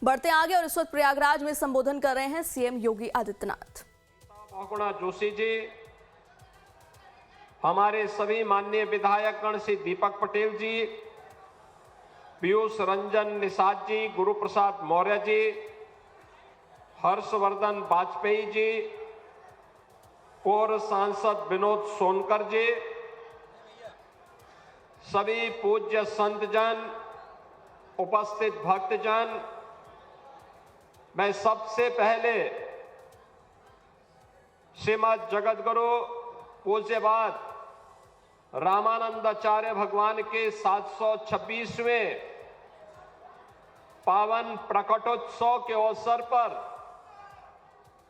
बढ़ते आगे और इस वक्त प्रयागराज में संबोधन कर रहे हैं सीएम योगी आदित्यनाथ। बहुगुणा जोशी जी, हमारे सभी माननीय विधायकगण श्री दीपक पटेल जी, पीयूष रंजन निषाद जी, गुरु प्रसाद मौर्य जी, हर्षवर्धन वाजपेयी जी, पूर्व सांसद विनोद सोनकर जी, सभी पूज्य संतजन, उपस्थित भक्तजन, मैं सबसे पहले श्रीमद जगतगुरु पूज्यपाद रामानंदाचार्य भगवान के 726वें पावन प्रकटोत्सव के अवसर पर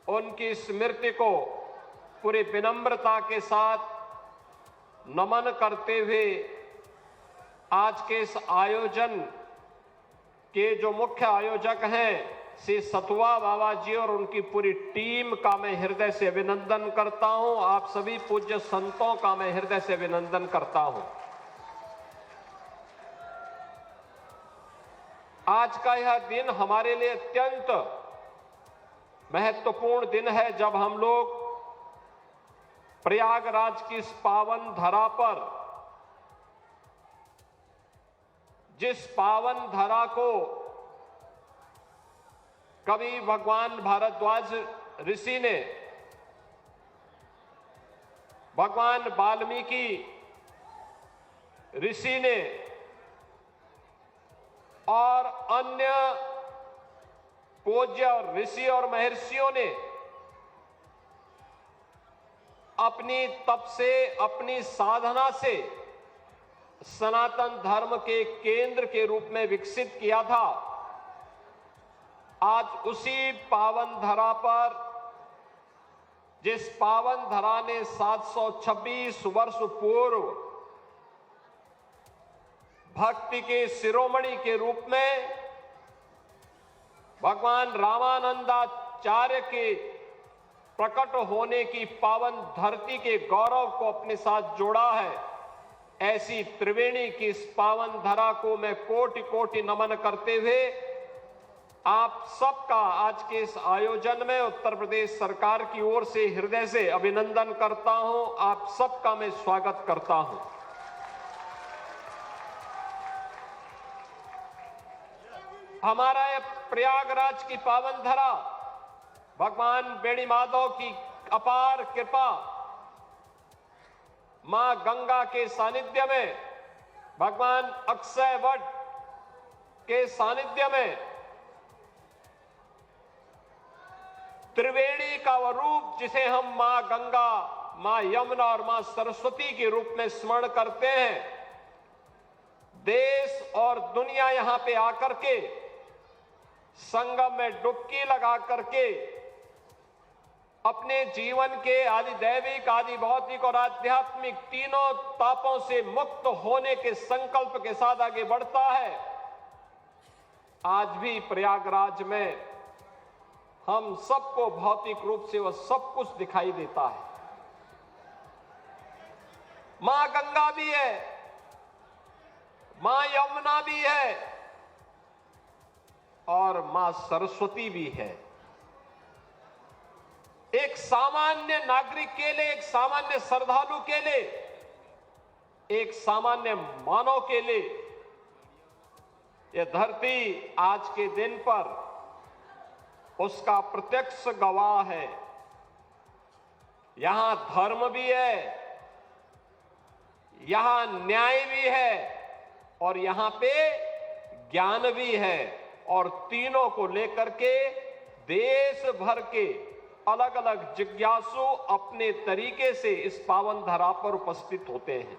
उनकी स्मृति को पूरी विनम्रता के साथ नमन करते हुए आज के इस आयोजन के जो मुख्य आयोजक हैं श्री सतुआ बाबा जी और उनकी पूरी टीम का मैं हृदय से अभिनंदन करता हूं। आप सभी पूज्य संतों का मैं हृदय से अभिनंदन करता हूं। आज का यह दिन हमारे लिए अत्यंत महत्वपूर्ण दिन है, जब हम लोग प्रयागराज की इस पावन धरा पर, जिस पावन धरा को कवि भगवान भारद्वाज ऋषि ने, भगवान वाल्मीकि ऋषि ने और अन्य पूज्य ऋषि और महर्षियों ने अपनी तप से, अपनी साधना से सनातन धर्म के केंद्र के रूप में विकसित किया था। आज उसी पावन धरा पर, जिस पावन धरा ने 726 वर्ष पूर्व भक्ति के शिरोमणि के रूप में भगवान रामानंदाचार्य के प्रकट होने की पावन धरती के गौरव को अपने साथ जोड़ा है, ऐसी त्रिवेणी की इस पावन धरा को मैं कोटि कोटि नमन करते हुए आप सबका आज के इस आयोजन में उत्तर प्रदेश सरकार की ओर से हृदय से अभिनंदन करता हूं। आप सबका मैं स्वागत करता हूं। हमारा यह प्रयागराज की पावन धरा भगवान बेणी माधव की अपार कृपा, मां गंगा के सानिध्य में, भगवान अक्षय वट के सानिध्य में, त्रिवेणी का वह रूप जिसे हम मां गंगा, मां यमुना और मां सरस्वती के रूप में स्मरण करते हैं, देश और दुनिया यहां पे आकर के संगम में डुबकी लगा करके अपने जीवन के आदि दैविक, आदि भौतिक और आध्यात्मिक तीनों तापों से मुक्त होने के संकल्प के साथ आगे बढ़ता है। आज भी प्रयागराज में हम सबको भौतिक रूप से वह सब कुछ दिखाई देता है। मां गंगा भी है, मां यमुना भी है और मां सरस्वती भी है। एक सामान्य नागरिक के लिए, एक सामान्य श्रद्धालु के लिए, एक सामान्य मानव के लिए यह धरती आज के दिन पर उसका प्रत्यक्ष गवाह है। यहां धर्म भी है, यहां न्याय भी है और यहां पे ज्ञान भी है, और तीनों को लेकर के देश भर के अलग अलग जिज्ञासु अपने तरीके से इस पावन धरा पर उपस्थित होते हैं।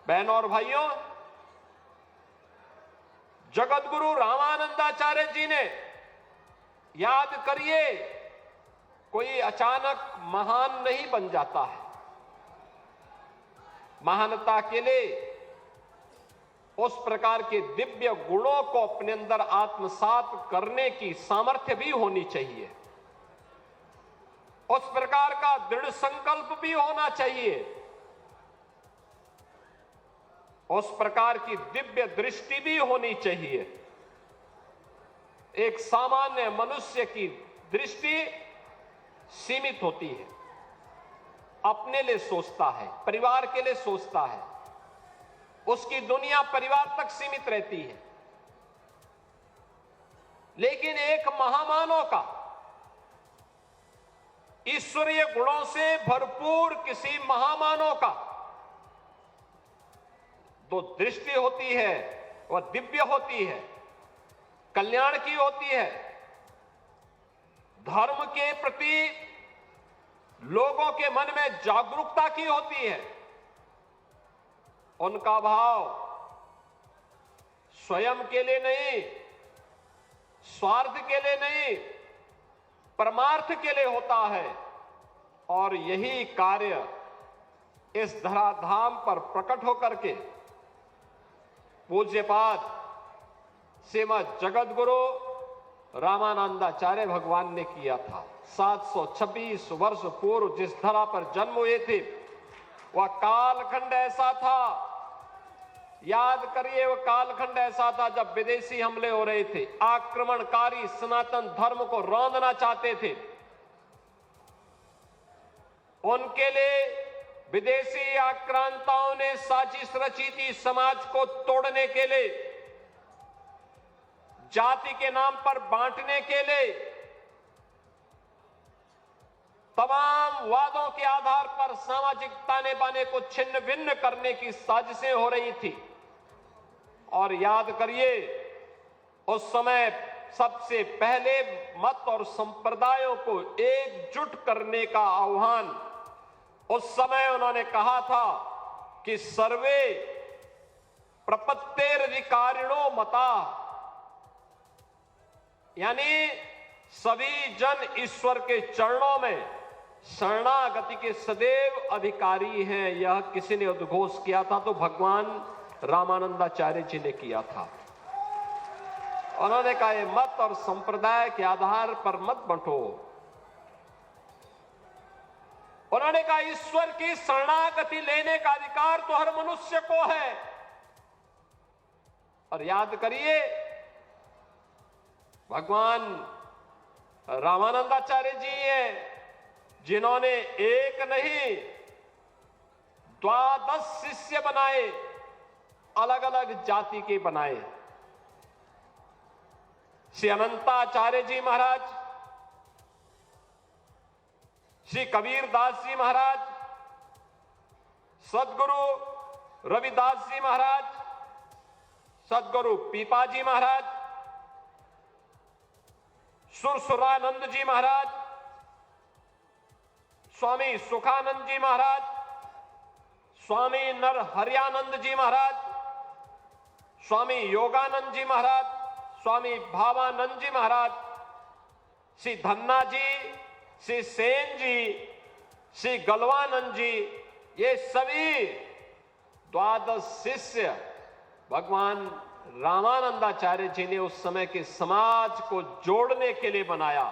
बहनों और भाइयों, जगतगुरु रामानंदाचार्य जी ने, याद करिए, कोई अचानक महान नहीं बन जाता है। महानता के लिए उस प्रकार के दिव्य गुणों को अपने अंदर आत्मसात करने की सामर्थ्य भी होनी चाहिए, उस प्रकार का दृढ़ संकल्प भी होना चाहिए, उस प्रकार की दिव्य दृष्टि भी होनी चाहिए। एक सामान्य मनुष्य की दृष्टि सीमित होती है, अपने लिए सोचता है, परिवार के लिए सोचता है, उसकी दुनिया परिवार तक सीमित रहती है। लेकिन एक महामानव का ईश्वरीय गुणों से भरपूर किसी महामानव का जो दृष्टि होती है वह दिव्य होती है, कल्याण की होती है, धर्म के प्रति लोगों के मन में जागरूकता की होती है। उनका भाव स्वयं के लिए नहीं, स्वार्थ के लिए नहीं, परमार्थ के लिए होता है। और यही कार्य इस धराधाम पर प्रकट होकर के पूज्यपाद श्रीमद जगत गुरु रामानंदाचार्य भगवान ने किया था। 726 वर्ष पूर्व जिस धरा पर जन्म हुए थे वह कालखंड ऐसा था, याद करिए, वह कालखंड ऐसा था जब विदेशी हमले हो रहे थे, आक्रमणकारी सनातन धर्म को रौंदना चाहते थे। उनके लिए विदेशी आक्रांताओं ने साजिश रची थी समाज को तोड़ने के लिए, जाति के नाम पर बांटने के लिए। तमाम वादों के आधार पर सामाजिक ताने बाने को छिन्न भिन्न करने की साजिशें हो रही थी। और याद करिए, उस समय सबसे पहले मत और संप्रदायों को एकजुट करने का आह्वान उस समय उन्होंने कहा था कि सर्वे प्रपत्तेरधिकारिणो मता, यानी सभी जन ईश्वर के चरणों में शरणागति के सदैव अधिकारी हैं। यह किसी ने उद्घोष किया था तो भगवान रामानंदाचार्य जी ने किया था। उन्होंने कहा, ये मत और संप्रदाय के आधार पर मत बंटो। उन्होंने कहा, ईश्वर की शरणागति लेने का अधिकार तो हर मनुष्य को है। और याद करिए, भगवान रामानंदाचार्य जी हैं जिन्होंने एक नहीं 12 शिष्य बनाए, अलग अलग जाति के बनाए। श्री अनंताचार्य जी महाराज, श्री कबीरदास जी महाराज, सदगुरु रविदास जी महाराज, सदगुरु पीपा जी महाराज, सुरसुरानंद जी महाराज, स्वामी सुखानंद जी महाराज, स्वामी नरहरियानंद जी महाराज, स्वामी योगानंद जी महाराज, स्वामी भावानंद जी महाराज, श्री धन्ना जी, श्री सेन जी, श्री गलवानंद जी, ये सभी 12 शिष्य भगवान रामानंदाचार्य जी ने उस समय के समाज को जोड़ने के लिए बनाया।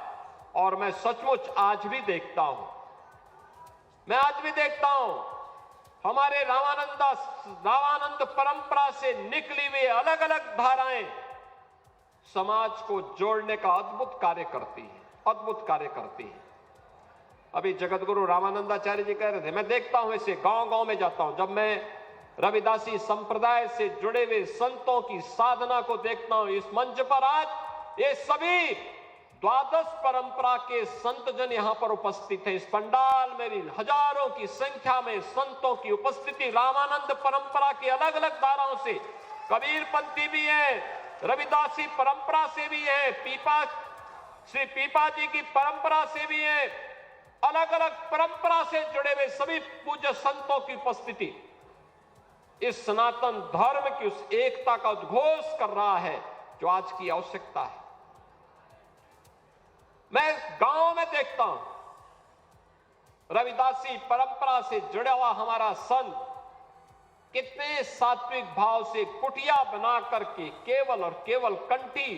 और मैं सचमुच आज भी देखता हूं, मैं आज भी देखता हूं, हमारे रामानंद परंपरा से निकली हुई अलग अलग धाराएं समाज को जोड़ने का अद्भुत कार्य करती है, अद्भुत कार्य करती है। अभी जगत गुरु रामानंदाचार्य जी कह रहे थे, मैं देखता हूं इसे, गांव गांव में जाता हूं, जब मैं रविदासी संप्रदाय से जुड़े हुए संतों की साधना को देखता हूं, इस मंच पर आज ये सभी 12 परंपरा के संत जन यहां पर उपस्थित हैं। इस पंडाल में हजारों की संख्या में संतों की उपस्थिति, रामानंद परंपरा की अलग अलग धाराओं से, कबीरपंथी भी है, रविदासी परंपरा से भी है, श्री पीपा जी की परंपरा से भी है, अलग अलग परंपरा से जुड़े हुए सभी पूज्य संतों की उपस्थिति इस सनातन धर्म की उस एकता का उद्घोष कर रहा है जो आज की आवश्यकता है। मैं गांव में देखता हूं, रविदासी परंपरा से जुड़ा हुआ हमारा संत कितने सात्विक भाव से कुटिया बना करके केवल और केवल कंठी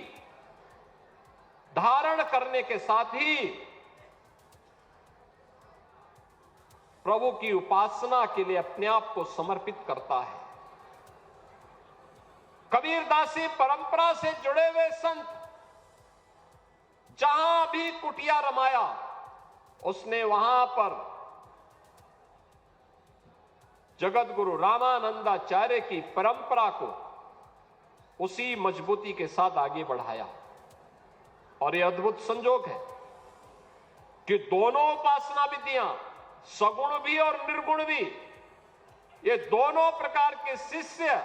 धारण करने के साथ ही प्रभु की उपासना के लिए अपने आप को समर्पित करता है। कबीरदासी परंपरा से जुड़े हुए संत जहां भी कुटिया रमाया उसने वहां पर जगत गुरु रामानंदाचार्य की परंपरा को उसी मजबूती के साथ आगे बढ़ाया। और यह अद्भुत संजोग है कि दोनों उपासना विधियां, सगुण भी और निर्गुण भी, ये दोनों प्रकार के शिष्य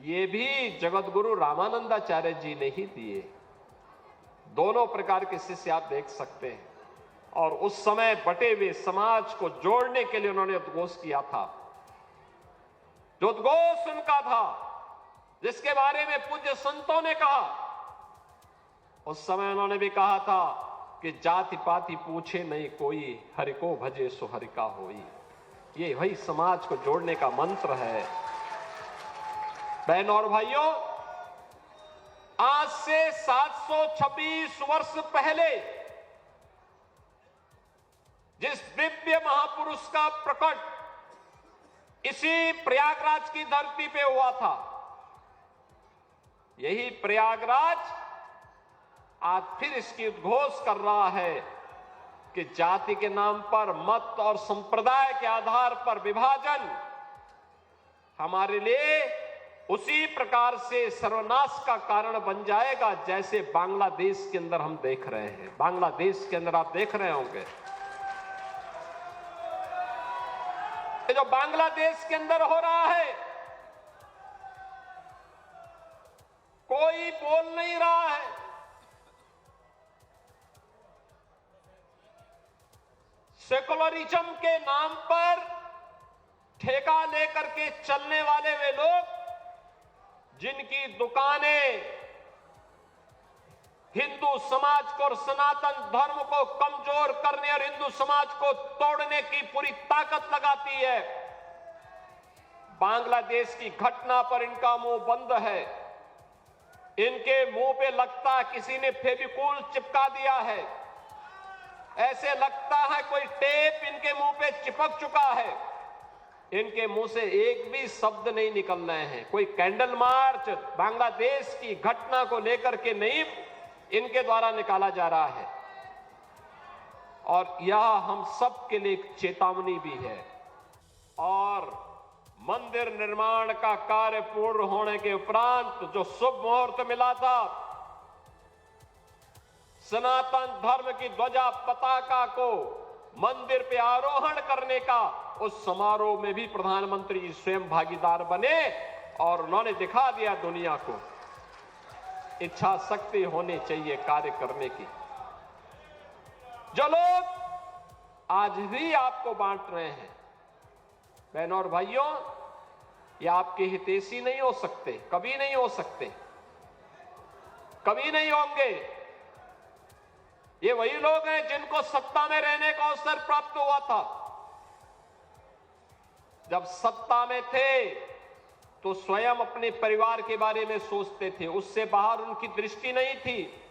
ये भी जगत गुरु रामानंदाचार्य जी ने ही दिए। दोनों प्रकार के शिष्य आप देख सकते हैं। और उस समय बटे हुए समाज को जोड़ने के लिए उन्होंने उद्घोष किया था। जो उद्घोष उनका था, जिसके बारे में पूज्य संतों ने कहा, उस समय उन्होंने भी कहा था कि जाति पाति पूछे नहीं कोई, हरि को भजे सो हरि का होई। ये वही समाज को जोड़ने का मंत्र है। बहनों और भाइयों, आज से 726 वर्ष पहले जिस दिव्य महापुरुष का प्रकट इसी प्रयागराज की धरती पे हुआ था, यही प्रयागराज आज फिर इसकी उद्घोष कर रहा है कि जाति के नाम पर, मत और संप्रदाय के आधार पर विभाजन हमारे लिए उसी प्रकार से सर्वनाश का कारण बन जाएगा जैसे बांग्लादेश के अंदर हम देख रहे हैं। बांग्लादेश के अंदर आप देख रहे होंगे, जो बांग्लादेश के अंदर हो रहा है, कोई बोल नहीं रहा है। सेकुलरिज्म के नाम पर ठेका लेकर के चलने वाले वे लोग जिनकी दुकानें हिंदू समाज को और सनातन धर्म को कमजोर करने और हिंदू समाज को तोड़ने की पूरी ताकत लगाती है, बांग्लादेश की घटना पर इनका मुंह बंद है। इनके मुंह पे लगता किसी ने फेविकोल चिपका दिया है, ऐसे लगता है कोई टेप इनके मुंह पे चिपक चुका है। इनके मुंह से एक भी शब्द नहीं निकल रहे हैं। कोई कैंडल मार्च बांग्लादेश की घटना को लेकर के नहीं इनके द्वारा निकाला जा रहा है। और यह हम सब के लिए एक चेतावनी भी है। और मंदिर निर्माण का कार्य पूर्ण होने के उपरांत जो शुभ मुहूर्त मिला था, सनातन धर्म की ध्वजा पताका को मंदिर पे आरोहण करने का, उस समारोह में भी प्रधानमंत्री जी स्वयं भागीदार बने और उन्होंने दिखा दिया दुनिया को इच्छा शक्ति होनी चाहिए कार्य करने की। जो लोग आज भी आपको बांट रहे हैं, बहनों और भाइयों, ये आपके हितैषी नहीं हो सकते, कभी नहीं हो सकते, कभी नहीं होंगे। ये वही लोग हैं जिनको सत्ता में रहने का अवसर प्राप्त हुआ था। जब सत्ता में थे तो स्वयं अपने परिवार के बारे में सोचते थे, उससे बाहर उनकी दृष्टि नहीं थी।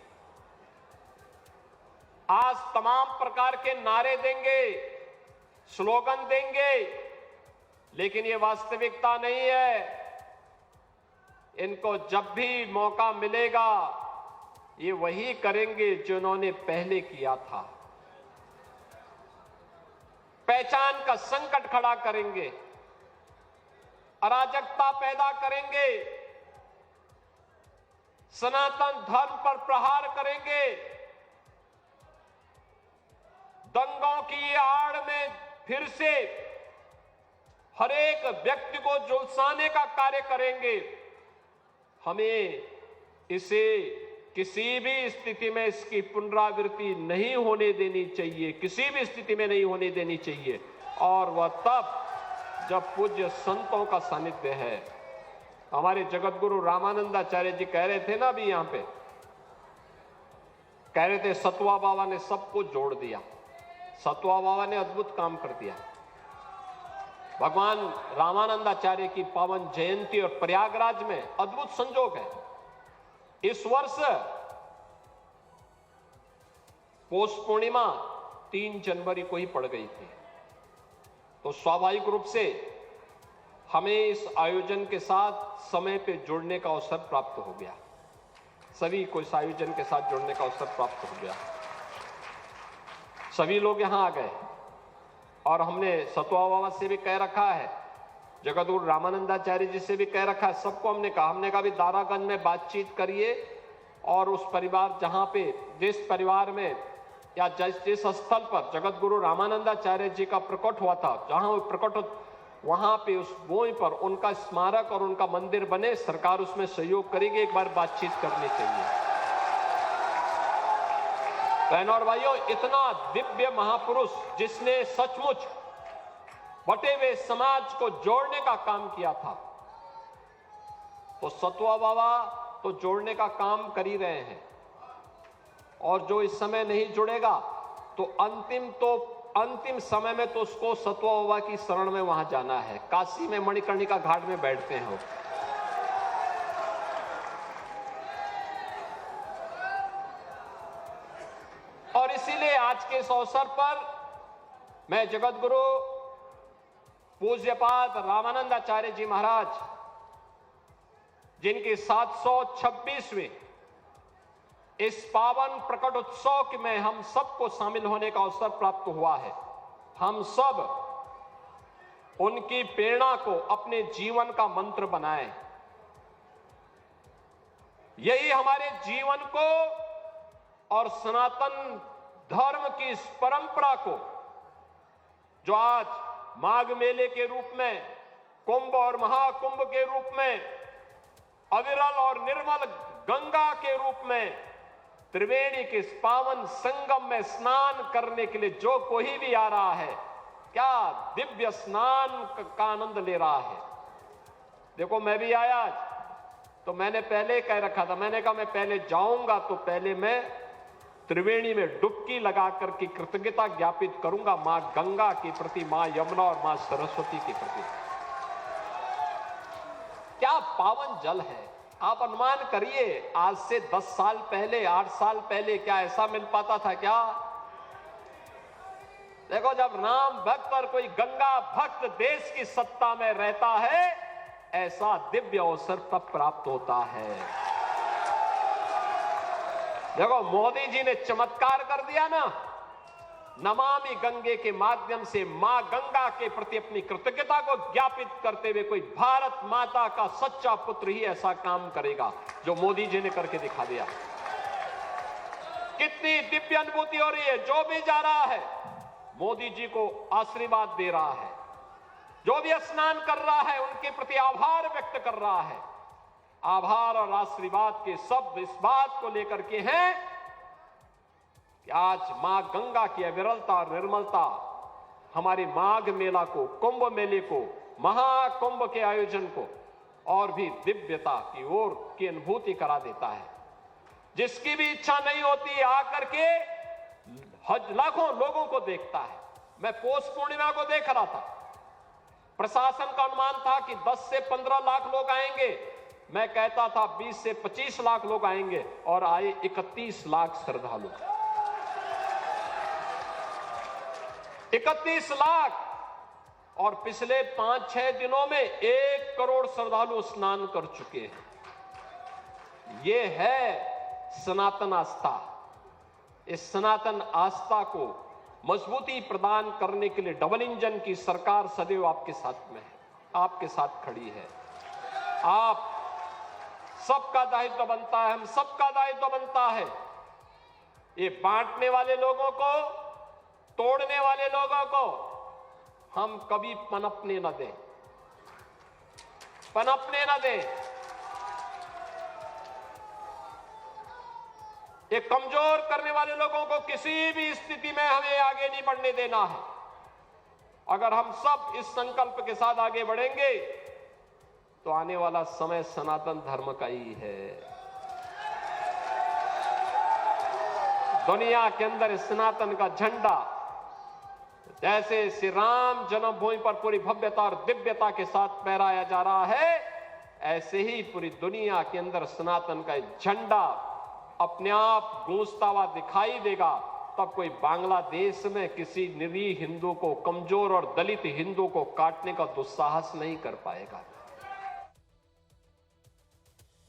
आज तमाम प्रकार के नारे देंगे, स्लोगन देंगे, लेकिन ये वास्तविकता नहीं है। इनको जब भी मौका मिलेगा ये वही करेंगे जो उन्होंने पहले किया था। पहचान का संकट खड़ा करेंगे, अराजकता पैदा करेंगे, सनातन धर्म पर प्रहार करेंगे, दंगों की आड़ में फिर से हर एक व्यक्ति को झुलसाने का कार्य करेंगे। हमें इसे किसी भी स्थिति में इसकी पुनरावृत्ति नहीं होने देनी चाहिए, किसी भी स्थिति में नहीं होने देनी चाहिए। और वह तब जब पूज्य संतों का सानिध्य है। हमारे जगत गुरु रामानंदाचार्य जी कह रहे थे ना अभी यहां पे, कह रहे थे सतुआ बाबा ने सबको जोड़ दिया। सतुआ बाबा ने अद्भुत काम कर दिया। भगवान रामानंदाचार्य की पावन जयंती और प्रयागराज में अद्भुत संजोग है। इस वर्ष पौष पूर्णिमा 3 जनवरी को ही पड़ गई थी, तो स्वाभाविक रूप से हमें इस आयोजन के साथ समय पे जुड़ने का अवसर प्राप्त हो गया। सभी को इस आयोजन के साथ जुड़ने का अवसर प्राप्त हो गया। सभी लोग यहां आ गए और हमने सतुआ बाबा से भी कह रखा है, जगतगुरु रामानंदाचार्य जी से भी कह रखा है, सबको हमने कहा भी दारागंज में बातचीत करिए और उस परिवार जहां पे जिस परिवार में या जिस स्थल पर जगत गुरु रामानंदाचार्य जी का प्रकट हुआ था, जहां वो प्रकट वहां पे उस भूमि पर उनका स्मारक और उनका मंदिर बने, सरकार उसमें सहयोग करेगी। एक बार बातचीत करनी चाहिए। बहनों और भाइयों, इतना दिव्य महापुरुष जिसने सचमुच बटे हुए समाज को जोड़ने का काम किया था, तो सतुआ बाबा तो जोड़ने का काम कर ही रहे हैं, और जो इस समय नहीं जुड़ेगा तो अंतिम समय में तो उसको सतुआ बाबा की शरण में वहां जाना है। काशी में मणिकर्णिका घाट में बैठते हैं वो। और इसीलिए आज के इस अवसर पर मैं जगत गुरु पूज्यपाद रामानंदाचार्य जी महाराज, जिनके 726वें इस पावन प्रकट उत्सव में हम सबको शामिल होने का अवसर प्राप्त हुआ है, हम सब उनकी प्रेरणा को अपने जीवन का मंत्र बनाएं। यही हमारे जीवन को और सनातन धर्म की इस परंपरा को, जो आज माघ मेले के रूप में, कुंभ और महाकुंभ के रूप में, अविरल और निर्मल गंगा के रूप में, त्रिवेणी के इस पावन संगम में स्नान करने के लिए जो कोई भी आ रहा है, क्या दिव्य स्नान का आनंद ले रहा है। देखो, मैं भी आया आज, तो मैंने पहले कह रखा था, मैंने कहा मैं पहले जाऊंगा तो पहले मैं त्रिवेणी में डुबकी लगा करके कृतज्ञता ज्ञापित करूंगा मां गंगा के प्रति, मां यमुना और मां सरस्वती के प्रति। क्या पावन जल है। आप अनुमान करिए, आज से 10 साल पहले, 8 साल पहले क्या ऐसा मिल पाता था क्या? देखो, जब राम भक्त और कोई गंगा भक्त देश की सत्ता में रहता है, ऐसा दिव्य अवसर तब प्राप्त होता है। देखो, मोदी जी ने चमत्कार कर दिया ना, नमामि गंगे के माध्यम से मां गंगा के प्रति अपनी कृतज्ञता को ज्ञापित करते हुए कोई भारत माता का सच्चा पुत्र ही ऐसा काम करेगा जो मोदी जी ने करके दिखा दिया। कितनी दिव्य अनुभूति हो रही है। जो भी जा रहा है मोदी जी को आशीर्वाद दे रहा है, जो भी स्नान कर रहा है उनके प्रति आभार व्यक्त कर रहा है। आभार और आशीर्वाद के शब्द इस बात को लेकर के हैं कि आज मां गंगा की अविरलता और निर्मलता हमारे माघ मेला को, कुंभ मेले को, महाकुंभ के आयोजन को और भी दिव्यता की ओर की अनुभूति करा देता है। जिसकी भी इच्छा नहीं होती आकर के लाखों लोगों को देखता है। मैं पौष पूर्णिमा को देख रहा था, प्रशासन का अनुमान था कि 10 से 15 लाख लोग आएंगे। मैं कहता था 20 से 25 लाख लोग आएंगे, और आए 31 लाख श्रद्धालु। 31 लाख, और पिछले 5-6 दिनों में 1 करोड़ श्रद्धालु स्नान कर चुके हैं। ये है सनातन आस्था। इस सनातन आस्था को मजबूती प्रदान करने के लिए डबल इंजन की सरकार सदैव आपके साथ में है, आपके साथ खड़ी है। आप सबका दायित्व बनता है, हम सबका दायित्व बनता है ये बांटने वाले लोगों को, तोड़ने वाले लोगों को हम कभी पनपने न दें, पनपने न दें। ये कमजोर करने वाले लोगों को किसी भी स्थिति में हमें आगे नहीं बढ़ने देना है। अगर हम सब इस संकल्प के साथ आगे बढ़ेंगे तो आने वाला समय सनातन धर्म का ही है। दुनिया के अंदर सनातन का झंडा जैसे श्री राम जन्मभूमि पर पूरी भव्यता और दिव्यता के साथ फहराया जा रहा है, ऐसे ही पूरी दुनिया के अंदर सनातन का झंडा अपने आप गूंजता हुआ दिखाई देगा। तब कोई बांग्लादेश में किसी निरीह हिंदू को, कमजोर और दलित हिंदू को काटने का दुस्साहस नहीं कर पाएगा।